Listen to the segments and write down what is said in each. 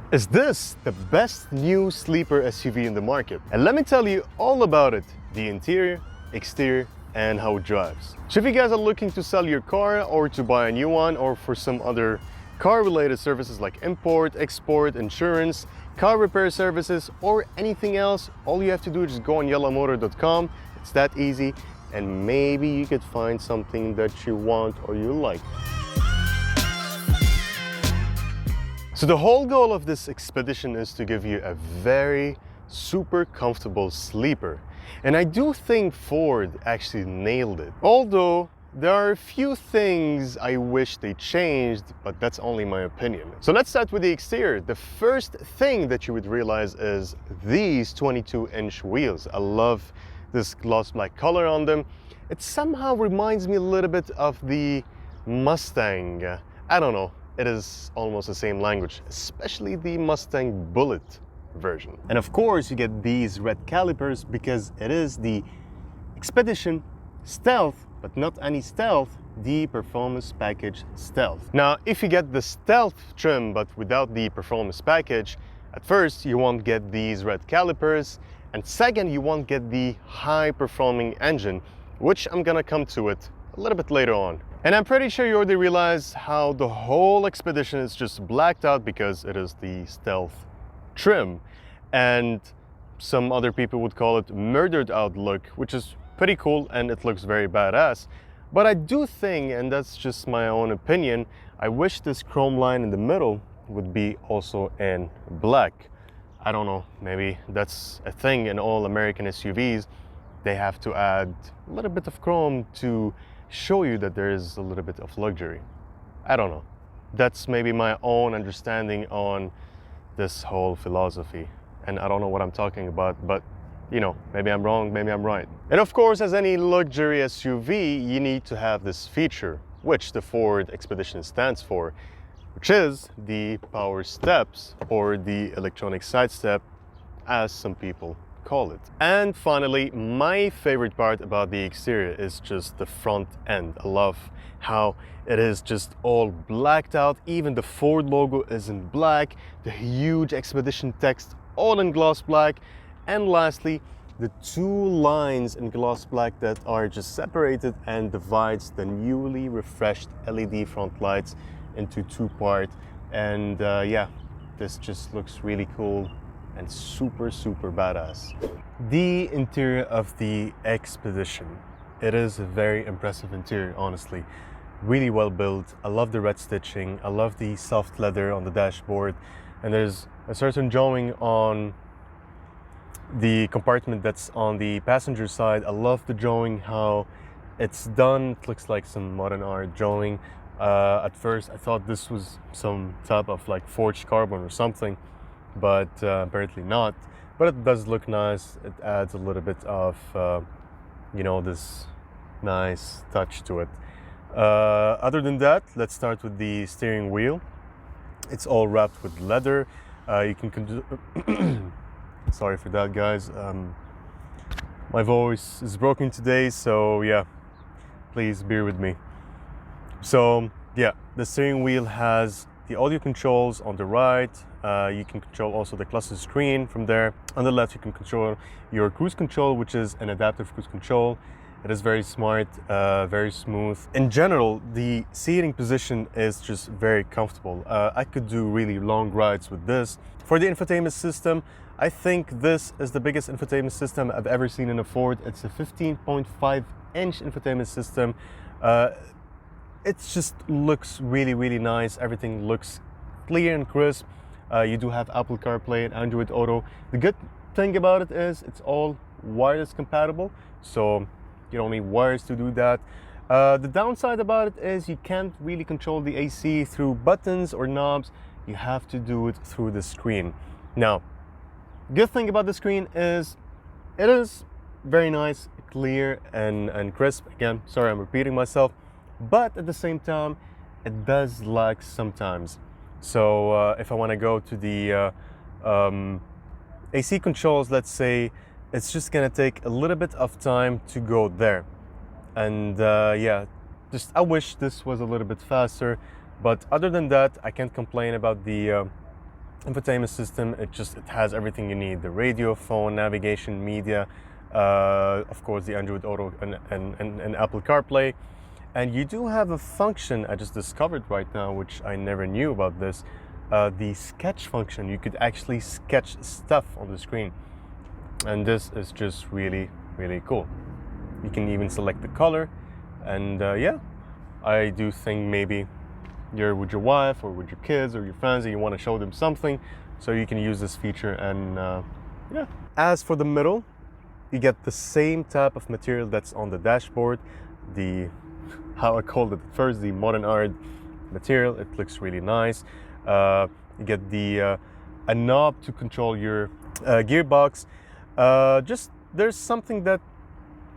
Is this the best new sleeper SUV in the market? And let me tell you all about it, the interior, exterior, and how it drives. So if you guys are looking to sell your car or to buy a new one or for some other car-related services like import, export, insurance, car repair services, or anything else, all you have to do is just go on YallaMotor.com. It's that easy, and maybe you could find something that you want or you like. So the whole goal of this expedition is to give you a very super comfortable sleeper. And I do think Ford actually nailed it. Although there are a few things I wish they changed, but that's only my opinion. So let's start with the exterior. The first thing that you would realize is these 22-inch wheels. I love this gloss black color on them. It somehow reminds me a little bit of the Mustang. I don't know. It is almost the same language, especially the Mustang Bullet version. And of course, you get these red calipers because it is the Expedition Stealth, but not any Stealth, the Performance Package Stealth. Now, if you get the Stealth trim, but without the Performance Package, at first you won't get these red calipers, and second, you won't get the high-performing engine, which I'm gonna come to it a little bit later on. And I'm pretty sure you already realize how the whole Expedition is just blacked out because it is the Stealth trim. And some other people would call it murdered out look, which is pretty cool and it looks very badass. But I do think, and that's just my own opinion, I wish this chrome line in the middle would be also in black. I don't know, maybe that's a thing in all American SUVs. They have to add a little bit of chrome to show you that there is a little bit of luxury. I don't know. That's maybe my own understanding on this whole philosophy. And I don't know what I'm talking about, but you know, maybe I'm wrong, maybe I'm right. And of course, as any luxury SUV, you need to have this feature, which the Ford Expedition stands for, which is the power steps or the electronic side step, as some people call it. And finally, my favorite part about the exterior is just the front end. I love how it is just all blacked out. Even the Ford logo is in black, the huge Expedition text all in gloss black, and lastly, the two lines in gloss black that are just separated and divides the newly refreshed LED front lights into two parts. And yeah, this just looks really cool and super badass. The interior of the Expedition. It is a very impressive interior, honestly. Really well built. I love the red stitching. I love the soft leather on the dashboard. And there's a certain drawing on the compartment that's on the passenger side. I love the drawing, how it's done. It looks like some modern art drawing. At first I thought this was some type of like forged carbon or something, but apparently not. But it does look nice. It adds a little bit of you know, this nice touch to it. Other than that, let's start with the steering wheel. It's all wrapped with leather. You can sorry for that, guys. My voice is broken today, so yeah, please bear with me. So yeah, the steering wheel has the audio controls on the right. You can control also the cluster screen from there. On the left, you can control your cruise control, which is an adaptive cruise control. It is very smart, very smooth. In general, the seating position is just very comfortable. I could do really long rides with this. For the infotainment system, I think this is the biggest infotainment system I've ever seen in a Ford. It's a 15.5-inch infotainment system. It just looks really nice. Everything looks clear and crisp. You do have Apple CarPlay and Android Auto. The good thing about it is it's all wireless compatible, so you don't need wires to do that. The downside about it is you can't really control the AC through buttons or knobs. You have to do it through the screen. Now, good thing about the screen is it is very nice, clear and crisp. Again, sorry I'm repeating myself, but at the same time it does lag sometimes. So if I want to go to the AC controls, let's say, it's just gonna take a little bit of time to go there. And yeah, just I wish this was a little bit faster, but other than that, I can't complain about the infotainment system. It has everything you need: the radio, phone, navigation, media, of course the Android Auto and Apple CarPlay. And you do have a function I just discovered right now, which I never knew about this, the sketch function. You could actually sketch stuff on the screen, and this is just really, really cool. You can even select the color, and yeah, I do think maybe you're with your wife or with your kids or your friends and you want to show them something, so you can use this feature. And yeah. As for the middle, you get the same type of material that's on the dashboard, the, how I called it at first, the modern art material. It looks really nice. You get the a knob to control your gearbox. Just there's something that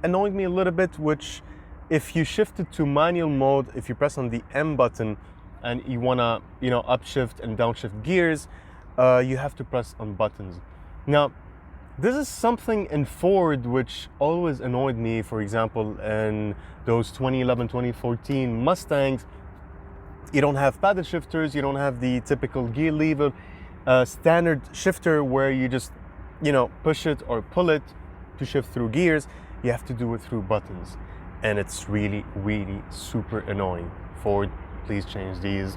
annoyed me a little bit, which if you shift it to manual mode, if you press on the M button and you wanna, you know, upshift and downshift gears, you have to press on buttons. Now, this is something in Ford which always annoyed me. For example, in those 2011, 2014 Mustangs, you don't have paddle shifters, you don't have the typical gear lever, standard shifter where you just, you know, push it or pull it to shift through gears. You have to do it through buttons, and it's really, really super annoying. Ford, please change these.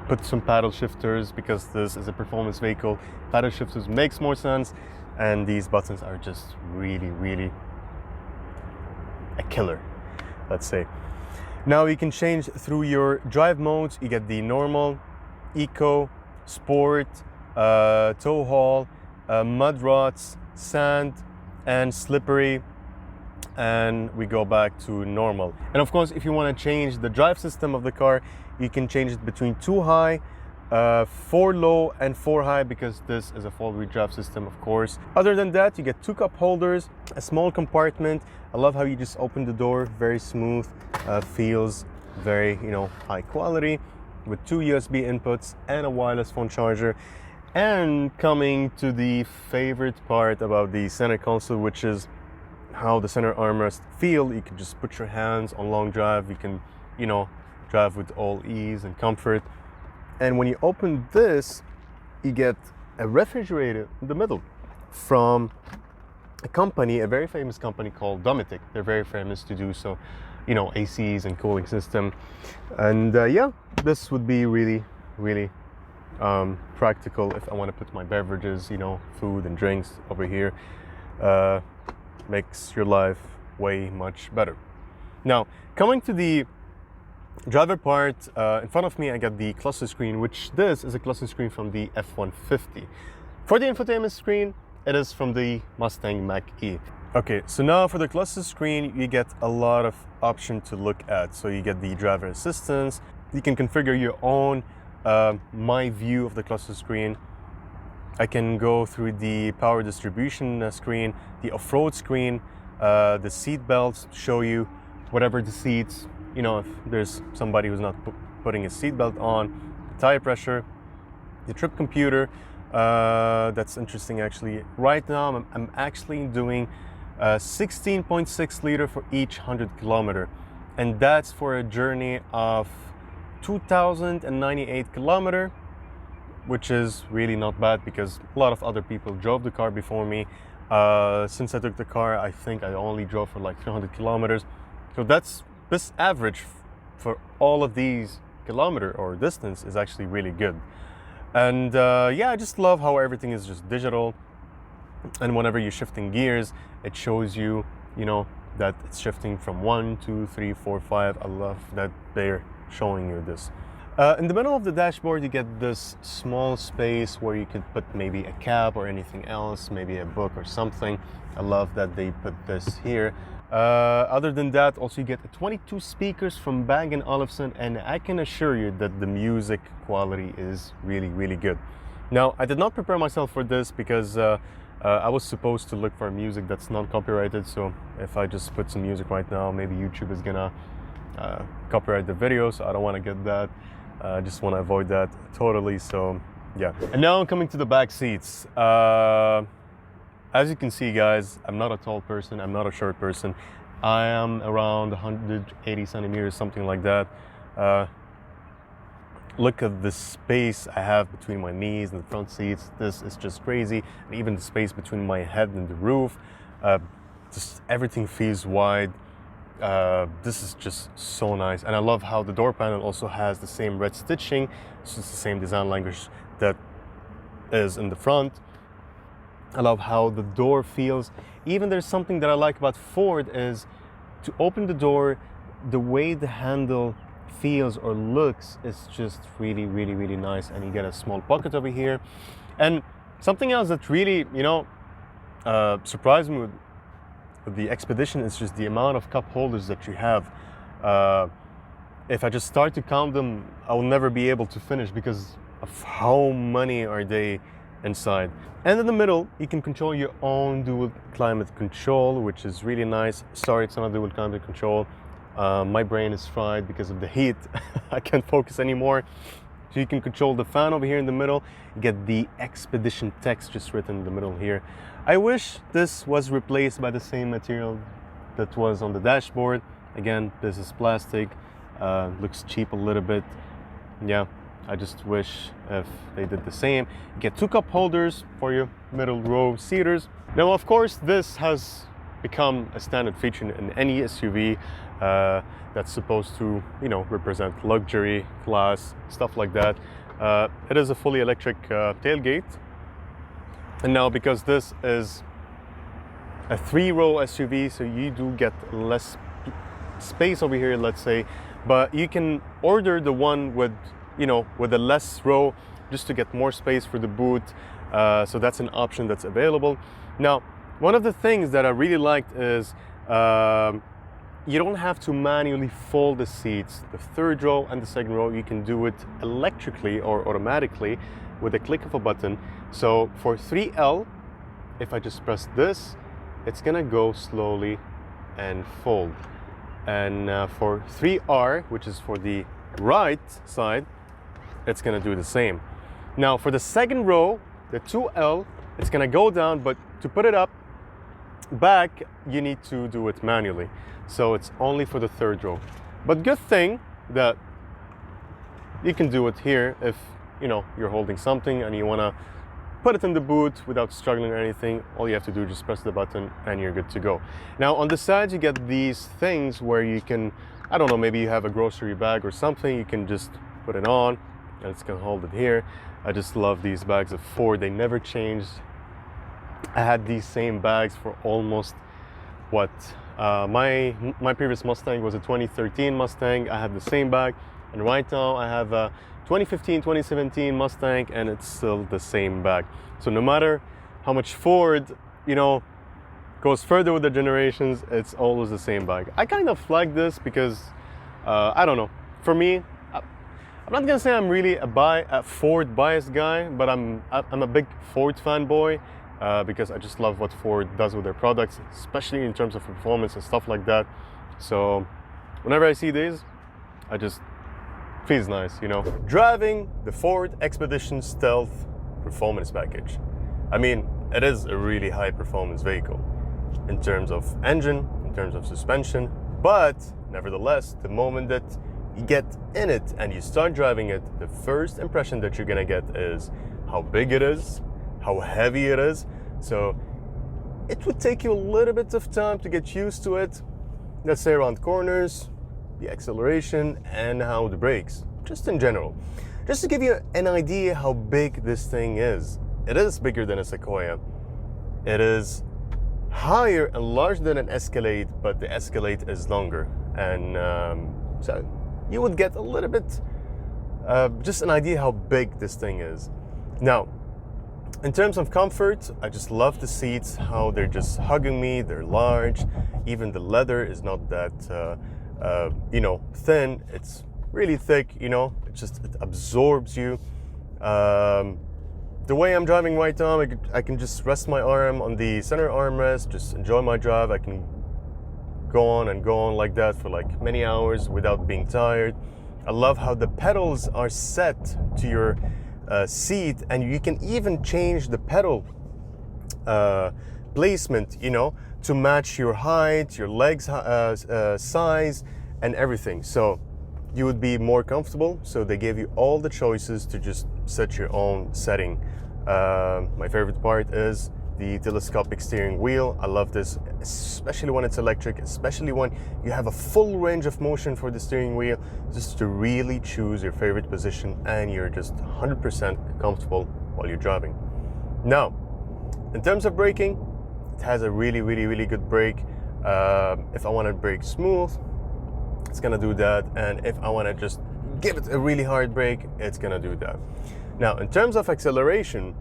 Put some paddle shifters, because this is a performance vehicle. Paddle shifters makes more sense, and these buttons are just really, really a killer, let's say. Now you can change through your drive modes. You get the normal, eco, sport, tow haul, mud ruts, sand, and slippery. And we go back to normal. And of course, if you want to change the drive system of the car, you can change it between 2 high, 4 low, and 4 high, because this is a four-wheel drive system, of course. Other than that, you get 2 cup holders, a small compartment. I love how you just open the door, very smooth, feels very, you know, high quality, with 2 USB inputs and a wireless phone charger. And coming to the favorite part about the center console, which is how the center armrest feel. You can just put your hands on long drive. You can, you know, drive with all ease and comfort. And when you open this, you get a refrigerator in the middle from a company, a very famous company called Dometic. They're very famous to do so, you know, ACs and cooling system. And yeah, this would be really, really practical if I want to put my beverages, you know, food and drinks over here. Makes your life way much better. Now, coming to the driver part, in front of me I got the cluster screen, which this is a cluster screen from the F-150. For the infotainment screen, it is from the Mustang Mach-E. Okay, so now for the cluster screen, you get a lot of options to look at. So you get the driver assistance, you can configure your own my view of the cluster screen. I can go through the power distribution screen, the off-road screen, the seat belts, show you whatever the seats, you know, if there's somebody who's not putting his seat belt on, the tire pressure, the trip computer. That's interesting actually. Right now I'm actually doing 16.6 liter for each 100 kilometer, and that's for a journey of 2,098 kilometer, which is really not bad, because a lot of other people drove the car before me. Since I took the car, I think I only drove for like 300 kilometers. So that's, this average for all of these kilometer or distance is actually really good. And yeah, I just love how everything is just digital. And whenever you're shifting gears, it shows you, you know, that it's shifting from 1, 2, 3, 4, 5. I love that they're showing you this. In the middle of the dashboard, you get this small space where you could put maybe a cap or anything else, maybe a book or something. I love that they put this here. Other than that, also you get 22 speakers from Bang & Olufsen, and I can assure you that the music quality is really, really good. Now, I did not prepare myself for this because I was supposed to look for music that's non-copyrighted, so if I just put some music right now, maybe YouTube is gonna copyright the video, so I don't want to get that. I just want to avoid that totally, so yeah. And now I'm coming to the back seats. As you can see, guys, I'm not a tall person, I'm not a short person. I am around 180 centimeters, something like that. Look at the space I have between my knees and the front seats. This is just crazy. And even the space between my head and the roof. Just everything feels wide. This is just so nice. And I love how the door panel also has the same red stitching. It's just the same design language that is in the front. I love how the door feels. Even there's something that I like about Ford is to open the door, the way the handle feels or looks is just really, really, really nice. And you get a small pocket over here. And something else that really, surprised me with the Expedition is just the amount of cup holders that you have. If I just start to count them, I will never be able to finish because of how many are they inside. And in the middle, you can control your own dual climate control, which is really nice. Sorry, it's not dual climate control. My brain is fried because of the heat. I can't focus anymore. So you can control the fan over here in the middle. You get the Expedition text just written in the middle here. I wish this was replaced by the same material that was on the dashboard. Again, this is plastic. Looks cheap a little bit. Yeah, I just wish if they did the same. You get 2 cup holders for your middle row seaters. Now, of course, this has become a standard feature in any SUV that's supposed to, represent luxury, class, stuff like that. It is a fully electric tailgate. And now, because this is a 3-row SUV, so you do get less space over here, let's say, but you can order the one with a less row just to get more space for the boot. So that's an option that's available. Now, one of the things that I really liked is you don't have to manually fold the seats. The 3rd row and the 2nd row, you can do it electrically or automatically with a click of a button. So for 3L, if I just press this, it's gonna go slowly and fold. And for 3R, which is for the right side, it's gonna do the same. Now for the 2nd row, the 2L, it's gonna go down, but to put it up back, you need to do it manually. So it's only for the 3rd row. But good thing that you can do it here if you're holding something and you wanna put it in the boot without struggling or anything. All you have to do is just press the button and you're good to go. Now on the sides, you get these things where you can, I don't know, maybe you have a grocery bag or something, you can just put it on and it's gonna hold it here. I just love these bags of Ford. They never changed. I had these same bags for almost my previous Mustang was a 2013 Mustang. I had the same bag, and right now I have a 2015, 2017 Mustang, and it's still the same bag. So no matter how much Ford, goes further with the generations, it's always the same bag. I kind of like this because, I don't know, for me, I'm not gonna say I'm really a Ford biased guy, but I'm a big Ford fanboy because I just love what Ford does with their products, especially in terms of performance and stuff like that. So whenever I see these, I just feels nice, Driving the Ford Expedition Stealth Performance Package. I mean, it is a really high performance vehicle in terms of engine, in terms of suspension, but nevertheless, the moment that you get in it and you start driving it, the first impression that you're gonna get is how big it is, how heavy it is. So it would take you a little bit of time to get used to it, let's say around corners, the acceleration, and how the brakes, just in general. Just to give you an idea how big this thing is. It is bigger than a Sequoia. It is higher and larger than an Escalade, but the Escalade is longer. And so you would get a little bit, just an idea how big this thing is. Now, in terms of comfort, I just love the seats, how they're just hugging me, they're large. Even the leather is not that, thin. It's really thick, it absorbs you. The way I'm driving right now, I can just rest my arm on the center armrest, just enjoy my drive. I can go on like that for like many hours without being tired. I love how the pedals are set to your seat, and you can even change the pedal placement, to match your height, your legs size, and everything. So you would be more comfortable. So they gave you all the choices to just set your own setting. My favorite part is the telescopic steering wheel. I love this, especially when it's electric, especially when you have a full range of motion for the steering wheel, just to really choose your favorite position and you're just 100% comfortable while you're driving. Now, in terms of braking, it has a really good brake. If I want to brake smooth, it's gonna do that, and if I want to just give it a really hard brake, it's gonna do that. Now, in terms of acceleration,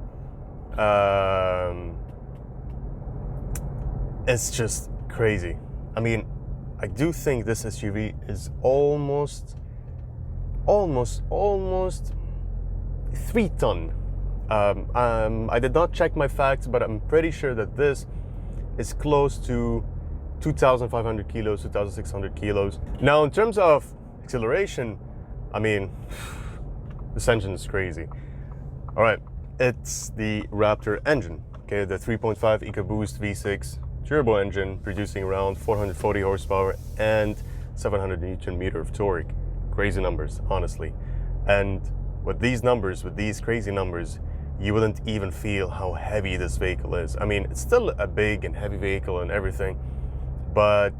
it's just crazy. I mean, I do think this SUV is almost 3 ton. I did not check my facts, but I'm pretty sure that this is close to 2,500 kilos, 2,600 kilos. Now, in terms of acceleration, I mean, this engine is crazy. All right, it's the Raptor engine, okay, the 3.5 EcoBoost V6 turbo engine, producing around 440 horsepower and 700 Newton meter of torque. Crazy numbers, honestly. And with these numbers, with these crazy numbers, you wouldn't even feel how heavy this vehicle is. I mean, it's still a big and heavy vehicle and everything, but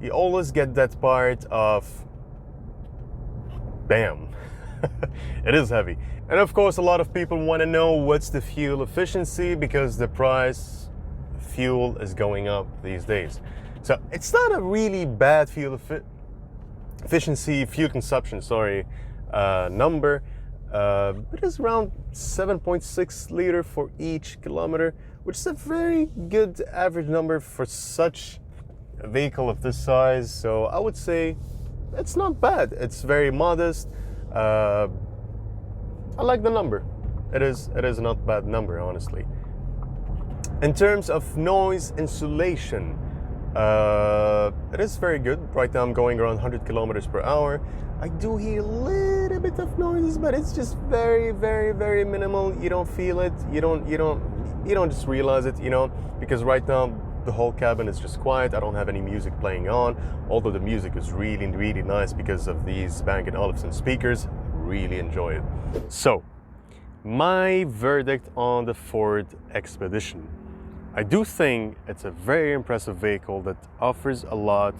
you always get that part of, damn, it is heavy. And of course, a lot of people want to know what's the fuel efficiency, because the price of fuel is going up these days. So it's not a really bad fuel efficiency, fuel consumption, sorry, number. It is around 7.6 liter for each kilometer, which is a very good average number for such a vehicle of this size. So I would say it's not bad. It's very modest. I like the number. It is not a bad number, honestly. In terms of noise insulation, it is very good. Right now I'm going around 100 kilometers per hour. I do hear a little bit of noises, but it's just very minimal. You don't feel it. You don't just realize it, you know, because right now the whole cabin is just quiet. I don't have any music playing on, although the music is really nice because of these Bang & Olufsen speakers. Really enjoy it. So, my verdict on the Ford Expedition. I do think it's a very impressive vehicle that offers a lot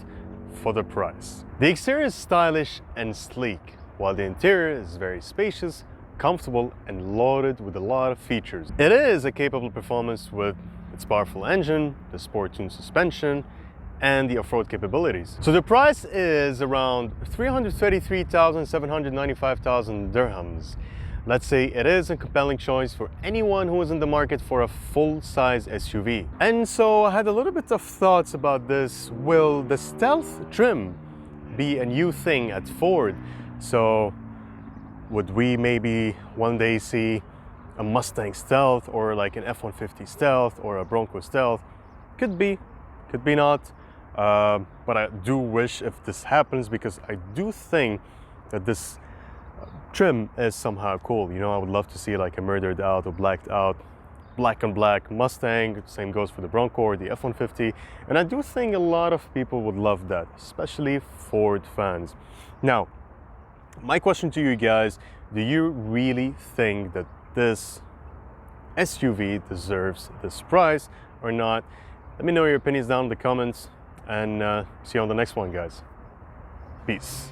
for the price. The exterior is stylish and sleek, while the interior is very spacious, comfortable, and loaded with a lot of features. It is a capable performance with its powerful engine, the sport-tuned suspension, and the off-road capabilities. So the price is around 333,795,000 dirhams. Let's say it is a compelling choice for anyone who is in the market for a full-size SUV. And so I had a little bit of thoughts about this. Will the stealth trim be a new thing at Ford? So would we maybe one day see a Mustang Stealth, or like an F-150 Stealth, or a Bronco Stealth? Could be not. But I do wish if this happens, because I do think that this trim is somehow cool. You know, I would love to see like a murdered out or blacked out, black on black Mustang. Same goes for the Bronco or the F-150. And I do think a lot of people would love that, especially Ford fans. Now, my question to you guys, do you really think that this SUV deserves this price or not? Let me know your opinions down in the comments, and see you on the next one, guys. Peace.